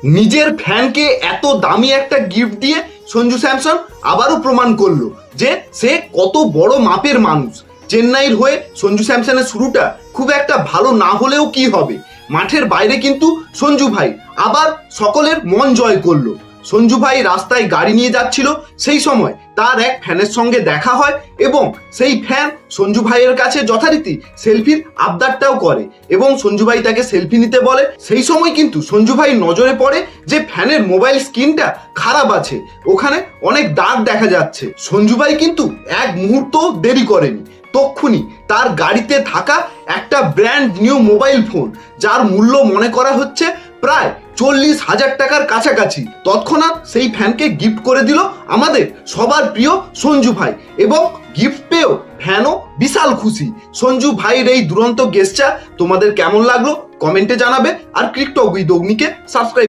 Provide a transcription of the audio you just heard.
নিজের ফ্যানকে এত দামি একটা গিফট দিয়ে সঞ্জু স্যামসন আবারও প্রমাণ করলো যে সে কত বড় মাপের মানুষ। চেন্নাইয়ের হয়ে সঞ্জু স্যামসনের শুরুটা খুব একটা ভালো না হলেও কি হবে, মাঠের বাইরে কিন্তু সঞ্জু ভাই আবার সকলের মন জয় করলো। সঞ্জু ভাই রাস্তায় গাড়ি নিয়ে যাচ্ছিল, সেই সময় তার এক ফ্যানের সঙ্গে দেখা হয় এবং সেই ফ্যান সঞ্জু ভাইয়ের কাছে যথারীতি সেলফির আবদারটাও করে এবং সঞ্জু ভাই তাকে সেলফি নিতে বলে। সেই সময় কিন্তু সঞ্জু ভাই নজরে পড়ে যে ফ্যানের মোবাইল স্ক্রিনটা খারাপ আছে, ওখানে অনেক দাগ দেখা যাচ্ছে। সঞ্জু ভাই কিন্তু এক মুহূর্ত দেরি করেনি, তক্ষুনি তার গাড়িতে থাকা একটা ব্র্যান্ড নিউ মোবাইল ফোন, যার মূল্য মনে করা হচ্ছে প্রায় 40,000 টাকার কাছাকাছি, তৎক্ষণাৎ সেই ফ্যানকে গিফট করে দিল আমাদের সবার প্রিয় সঞ্জু ভাই। এবং গিফট পেয়েও ফ্যানও বিশাল খুশি। সঞ্জু ভাইয়ের এই দুরন্ত গেস্টার তোমাদের কেমন লাগলো কমেন্টে জানাবে, আর ক্রিকটক উইথ অগ্নিকে সাবস্ক্রাইব